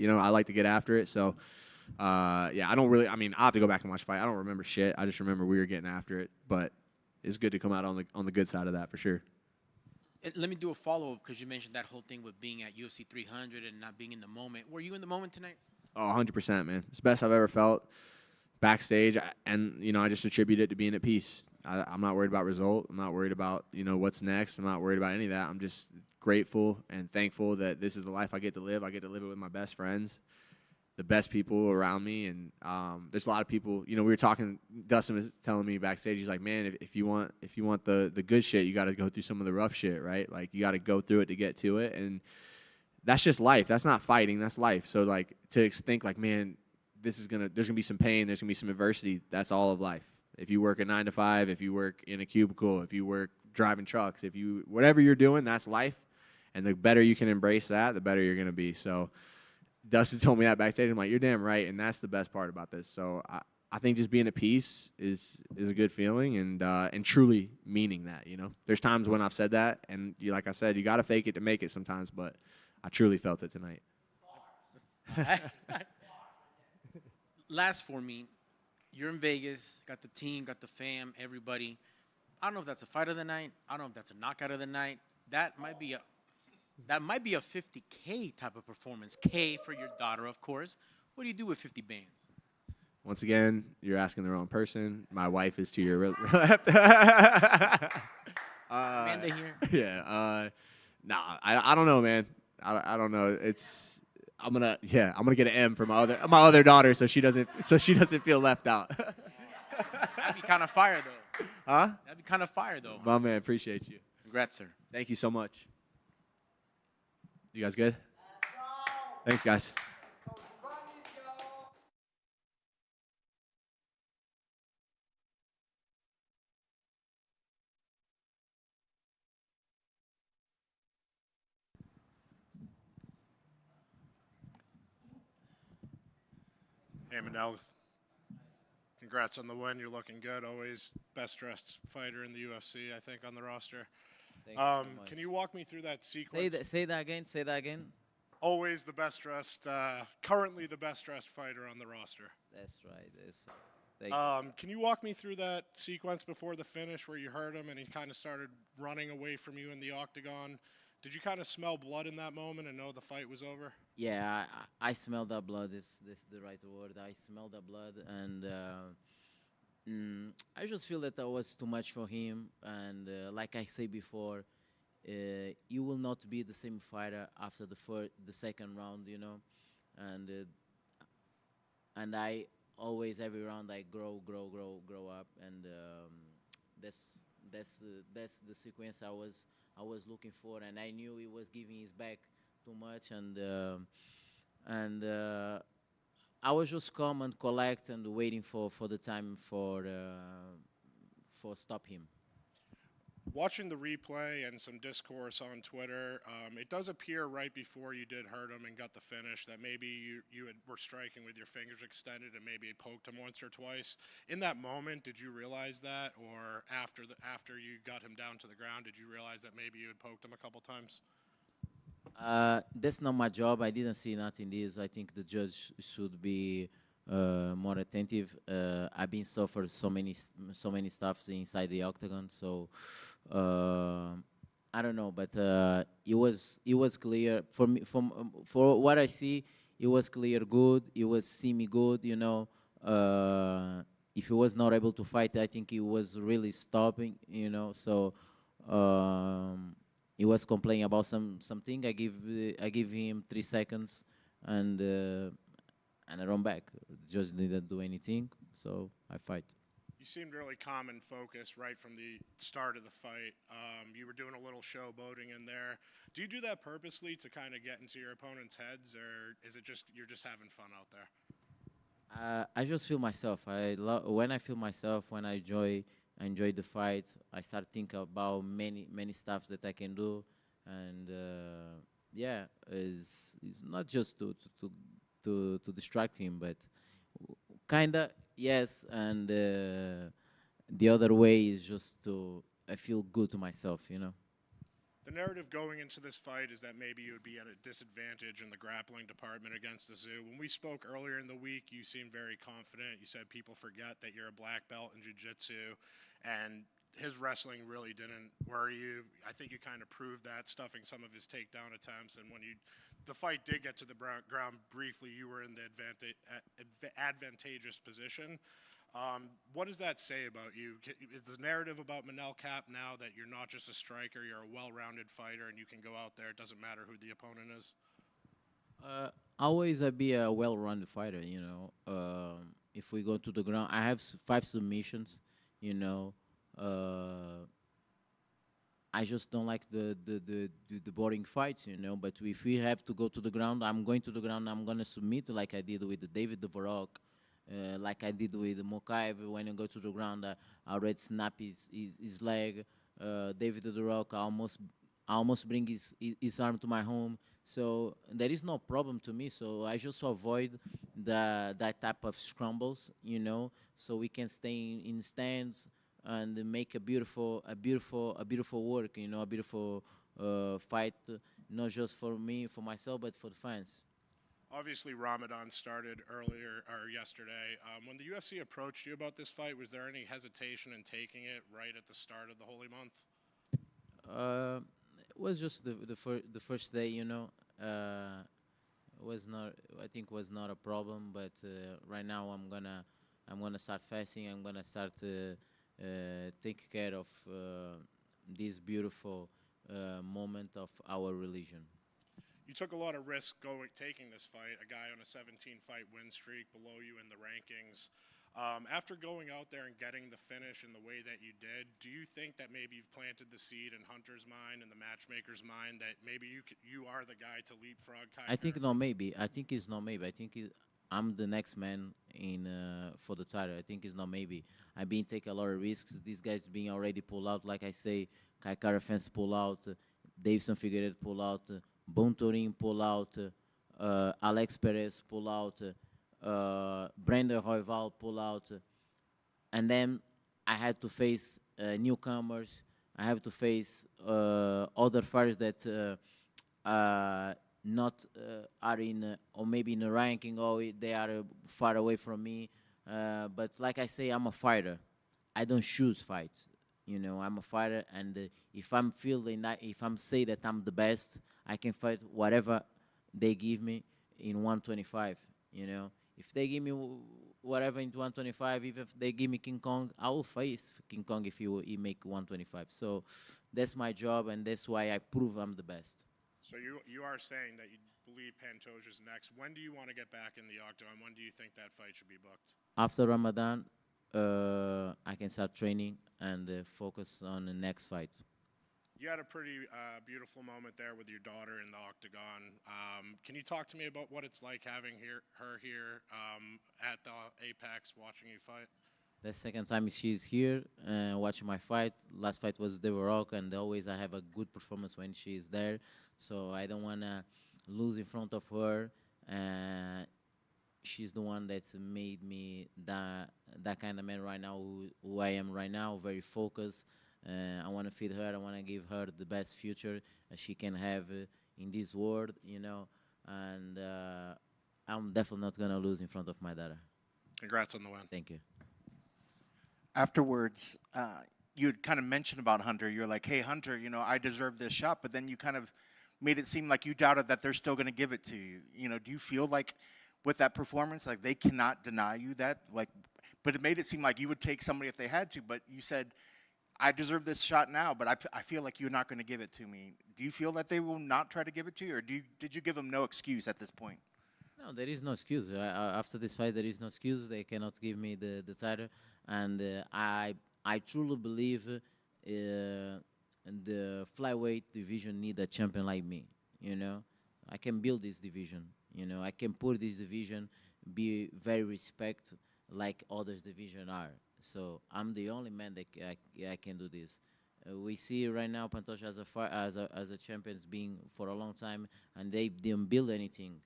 You know, I like to get after it. So, yeah, I don't really. I mean, I have to go back and watch the fight. I don't remember shit. I just remember we were getting after it. But it's good to come out on the good side of that for sure. And let me do a follow up because you mentioned that whole thing with being at UFC 300 and not being in the moment. Were you in the moment tonight? Oh, 100%, man. It's the best I've ever felt backstage, and you know, I just attribute it to being at peace. I'm not worried about result. I'm not worried about what's next. I'm not worried about any of that. I'm just grateful and thankful that this is the life I get to live. I get to live it with my best friends, the best people around me, and there's a lot of people. You know, we were talking. Dustin was telling me backstage. He's like, man, if you want the good shit, you got to go through some of the rough shit, right? Like you got to go through it to get to it, and that's just life. That's not fighting. That's life. So like to think like, man, there's gonna be some pain. There's gonna be some adversity. That's all of life. If you work a 9 to 5, if you work in a cubicle, if you work driving trucks, if you whatever you're doing, that's life. And the better you can embrace that, the better you're gonna be. So Dustin told me that backstage. I'm like, you're damn right, and that's the best part about this. So I think just being at peace is a good feeling, and truly meaning that. You know, there's times when I've said that, and like I said, you got to fake it to make it sometimes. But I truly felt it tonight. Last for me, you're in Vegas, got the team, got the fam, everybody. I don't know if that's a fight of the night. I don't know if that's a knockout of the night. That might be a 50K type of performance. K for your daughter, of course. What do you do with 50 bands? Once again, you're asking the wrong person. My wife is to your left. Amanda here. Yeah. Nah, I don't know, man. I don't know. I'm gonna get an M for my other daughter so she doesn't feel left out. That'd be kind of fire though. Huh? That'd be kind of fire though. My man, appreciate you. Congrats, sir. Thank you so much. You guys good? Thanks, guys. Hey, Manel. Congrats on the win. You're looking good. Always best dressed fighter in the UFC, I think, on the roster. Thank you so much. Can you walk me through that sequence? Say that again. Say that again. Always the best dressed, currently the best dressed fighter on the roster. That's right. Thank you. Can you walk me through that sequence before the finish where you hurt him and he kind of started running away from you in the octagon? Did you kind of smell blood in that moment and know the fight was over? Yeah, I smell that blood. This the right word. I smell the blood, and I just feel that was too much for him. And like I say before, you will not be the same fighter after the second round, you know. And I always every round I grow up, and that's the sequence I was looking for, and I knew he was giving his back too much, and I was just calm and collect and waiting for the time for stop him. Watching the replay and some discourse on Twitter, it does appear right before you did hurt him and got the finish that maybe you were striking with your fingers extended and maybe it poked him once or twice. In that moment, did you realize that, or after you got him down to the ground, did you realize that maybe you had poked him a couple times? That's not my job. I didn't see nothing this. I think the judge should be more attentive. I've been suffered so many stuffs inside the octagon, so I don't know. But it was clear for me. For what I see, it was clear good. It was semi good. You know, if he was not able to fight, I think he was really stopping. You know, so. He was complaining about something. I give him 3 seconds, and I run back. Just didn't do anything, so I fight. You seemed really calm and focused right from the start of the fight. You were doing a little showboating in there. Do you do that purposely to kind of get into your opponent's heads, or is it just you're just having fun out there? I just feel myself. When I feel myself, when I enjoy the fight. I start thinking about many stuff that I can do, and yeah, it's not just to distract him, but kinda yes, and the other way is just to I feel good to myself, you know. The narrative going into this fight is that maybe you would be at a disadvantage in the grappling department against the Zoo. When we spoke earlier in the week, you seemed very confident. You said people forget that you're a black belt in jiu-jitsu, and his wrestling really didn't worry you. I think you kind of proved that, stuffing some of his takedown attempts. And when the fight did get to the ground briefly, you were in the advantageous position. What does that say about you? Is the narrative about Manel Cap now that you're not just a striker, you're a well-rounded fighter, and you can go out there, it doesn't matter who the opponent is? Always I be a well-rounded fighter. If we go to the ground, I have 5 submissions. You know, I just don't like the boring fights. But if we have to go to the ground, I'm going to the ground. I'm gonna submit like I did with David Dvorak, like I did with Mokaev. When you go to the ground, I already snap his leg. David Dvorak almost bring his arm to my home. So there is no problem to me. So I just avoid that type of scrambles, so we can stay in stands and make a beautiful work, a beautiful fight, not just for me, for myself, but for the fans. Obviously, Ramadan started earlier or yesterday. When the UFC approached you about this fight, was there any hesitation in taking it right at the start of the holy month? It was just the first day, was not I think was not a problem, but right now I'm gonna start fasting. I'm gonna start take care of this beautiful moment of our religion. You took a lot of risk taking this fight, a guy on a 17-fight win streak below you in the rankings. After going out there and getting the finish in the way that you did, do you think that maybe you've planted the seed in Hunter's mind and the matchmaker's mind that maybe you are the guy to leapfrog Kai? I think not maybe. I think it's not maybe. I'm the next man in for the title. I think it's not maybe. I've been taking a lot of risks. These guys being already pulled out, like I say, Kai Kara fans pull out, Davison Figueiredo pull out, Bontorin pull out, Alex Perez pull out, Brandon Royval pull out, and then I had to face newcomers. I have to face other fighters that not are in or maybe in the ranking, or they are far away from me. But like I say, I'm a fighter. I don't choose fights. I'm a fighter, and if I'm feeling that, if I'm say that I'm the best, I can fight whatever they give me in 125. If they give me whatever in 125, even if they give me King Kong, I will face King Kong if he make 125. So that's my job, and that's why I prove I'm the best. So you are saying that you believe Pantoja's next. When do you want to get back in the octagon? When do you think that fight should be booked? After Ramadan, I can start training and focus on the next fight. You had a pretty beautiful moment there with your daughter in the octagon. Can you talk to me about what it's like having her here at the Apex watching you fight? The second time she's here watching my fight. Last fight was Devorok, and always I have a good performance when she's there. So I don't want to lose in front of her. She's the one that's made me that kind of man right now, who I am right now, very focused. I want to feed her. I want to give her the best future she can have in this world, And I'm definitely not going to lose in front of my daughter. Congrats on the win. Thank you. Afterwards, you had kind of mentioned about Hunter. You're like, hey, Hunter, I deserve this shot. But then you kind of made it seem like you doubted that they're still going to give it to you. Do you feel like with that performance, like they cannot deny you that? But it made it seem like you would take somebody if they had to. But you said, I deserve this shot now, but I feel like you're not going to give it to me. Do you feel that they will not try to give it to you, or did you give them no excuse at this point? No, there is no excuse. After this fight, there is no excuse. They cannot give me the title. And I truly believe the flyweight division need a champion like me. I can build this division. I can put this division, be very respect like others division are. So I'm the only man that I can do this. We see right now Pantoja as a champions being for a long time, and they didn't build anything.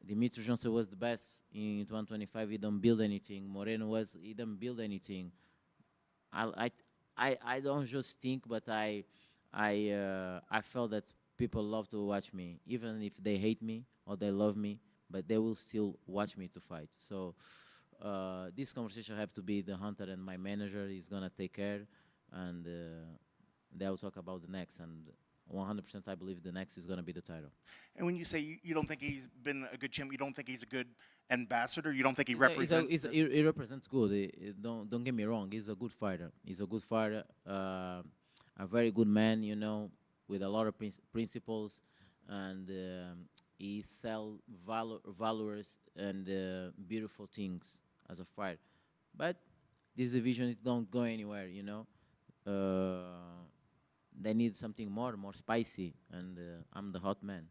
Dimitri Johnson was the best in 125. He didn't build anything. Moreno he didn't build anything. I don't just think, but I felt that people love to watch me, even if they hate me or they love me, but they will still watch me to fight. So this conversation have to be the hunter and my manager is gonna take care, and they'll talk about the next. And 100%, I believe the next is gonna be the title. And when you say you don't think he's been a good champ, you don't think he's a good ambassador, you don't think he He's a- represents. he represents good. Don't get me wrong. He's a good fighter. He's a good fighter. A very good man, you know, with a lot of principles, and he sell valorous and beautiful things as a fighter. But this division is don't go anywhere, you know. They need something more spicy, and I'm the hot man.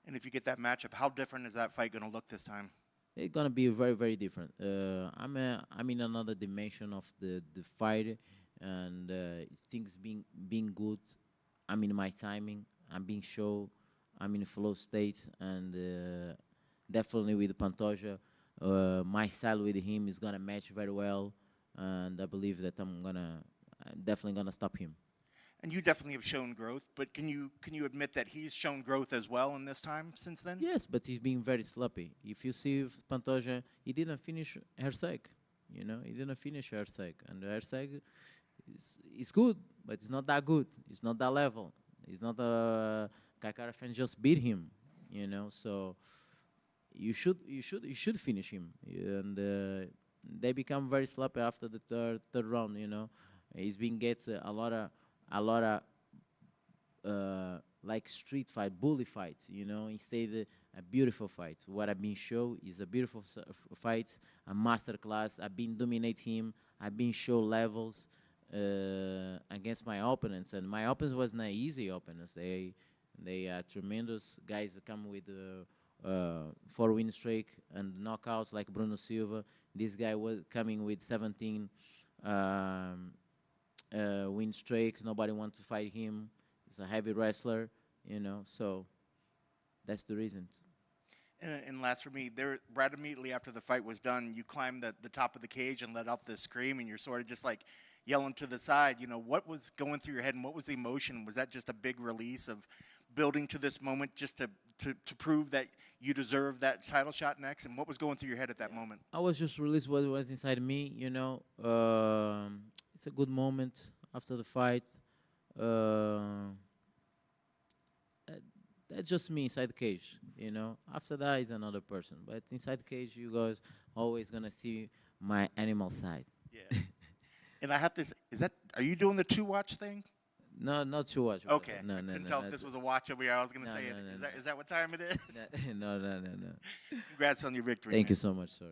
And if you get that matchup, how different is that fight going to look this time? It's gonna be very different. I'm in another dimension of the fight, and things being good. I'm in my timing. I'm being show. I'm in flow state, and definitely with Pantoja, my style with him is gonna match very well, and I believe that I'm definitely gonna stop him. And you definitely have shown growth, but can you admit that he's shown growth as well in this time since then? Yes, but he's being very sloppy. If you see Pantoja, he didn't finish Herseg. You know, he didn't finish Herseg. And Herseg is good, but it's not that good. It's not that level. It's not a Kaikara fan just beat him. You know, so you should finish him. And they become very sloppy after the third round. You know, he's been get a lot of like street fight, bully fights, you know, instead a beautiful fight. What I've been show is a beautiful fight, a master class. I've been dominate him. I've been show levels against my opponents, and my opponents wasn't easy opponents. They are tremendous guys that come with 4-win streak and knockouts like Bruno Silva. This guy was coming with 17 win streaks. Nobody wants to fight him. He's a heavy wrestler, you know, so that's the reason. And last for me, there right immediately after the fight was done, you climbed the top of the cage and let off this scream, and you're sort of just like yelling to the side. You know, what was going through your head, and what was the emotion? Was that just a big release of building to this moment, just to prove that you deserve that title shot next? And what was going through your head at that moment? I was just released what was inside me, you know. It's a good moment after the fight. Uh, that's just me inside the cage, you know. After that is another person, but inside the cage, you guys always gonna see my animal side. Yeah. And I have to. Are you doing the 2-watch thing? No, not too much. Okay. No, I no, couldn't no. tell if not this too- was a watch over here. I was going to No, say no, it. no, Is no. that what time it is? no. Congrats on your victory. Thank man. you so much, sir.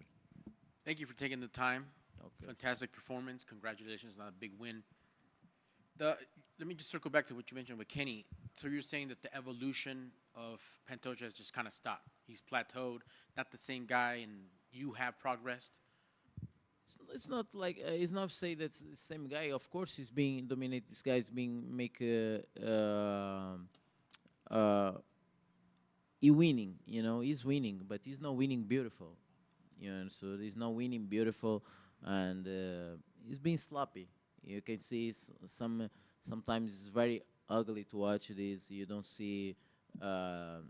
Thank you for taking the time. Okay. Fantastic performance. Congratulations on a big win. Let me just circle back to what you mentioned with Kenny. So you're saying that the evolution of Pantoja has just kind of stopped. He's plateaued, not the same guy, and you have progressed. It's not like it's not say that's the same guy. Of course, he's being dominate. This guy's being make he winning. You know, he's winning, but he's not winning beautiful. You know, so he's not winning beautiful, and he's being sloppy. You can see sometimes it's very ugly to watch this. You don't see um,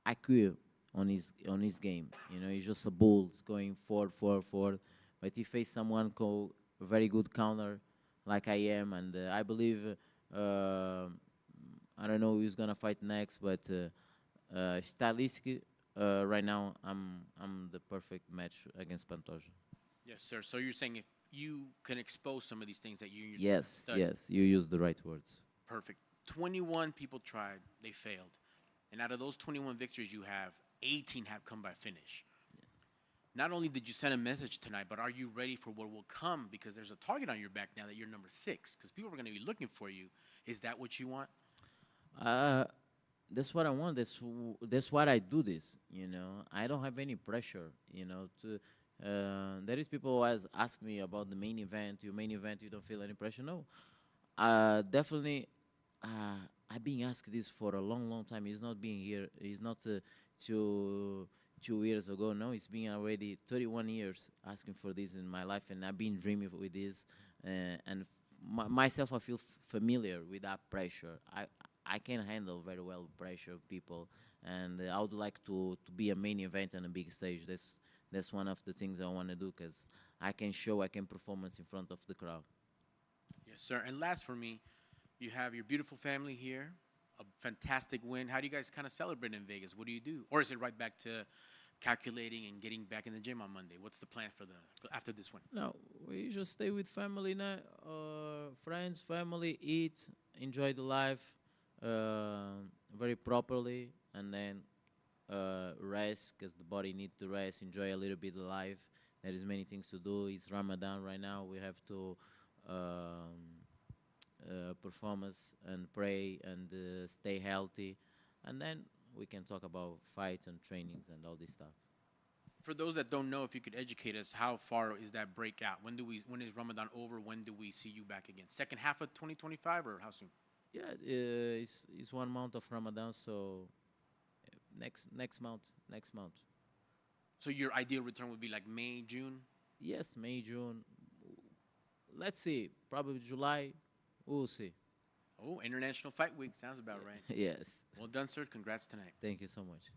IQ on his game. You know, he's just a bull. It's going forward. But he faced someone called a very good counter, like I am, and I believe I don't know who's gonna fight next, but stylistically, right now I'm the perfect match against Pantoja. Yes, sir. So you're saying if you can expose some of these things that you Yes, studied. yes, you use the right words. Perfect. 21 people tried, they failed. And out of those 21 victories you have, 18 have come by finish. Not only did you send a message tonight, but are you ready for what will come? Because there's a target on your back now that you're number 6. Because people are going to be looking for you. Is that what you want? That's what I want. That's what I do. This, you know, I don't have any pressure. You know, to there is people who always ask me about the main event. Your main event, you don't feel any pressure? No, definitely. I've been asked this for a long time. It's not being here. It's not two years ago. No, it's been already 31 years asking for this in my life, and I've been dreaming with this. And myself, I feel familiar with that pressure. I can handle very well pressure of people, and I would like to be a main event on a big stage. That's one of the things I want to do because I can performance in front of the crowd. Yes, sir. And last for me, you have your beautiful family here, a fantastic win. How do you guys kind of celebrate in Vegas? What do you do? Or is it right back to calculating and getting back in the gym on Monday? What's the plan for after this win? No, we just stay with family now, friends, family, eat, enjoy the life very properly, and then rest because the body needs to rest, enjoy a little bit of life. There is many things to do. It's Ramadan right now. We have to performance and pray and stay healthy, and then we can talk about fights and trainings and all this stuff. For those that don't know, if you could educate us, how far is that break out? When is Ramadan over? When do we see you back again? Second half of 2025 or how soon? Yeah, it's 1 month of Ramadan, so next month. So your ideal return would be like May, June? Yes, May, June. Let's see, probably July. We'll see. Oh, International Fight Week. Sounds about right. Yes. Well done, sir. Congrats tonight. Thank you so much.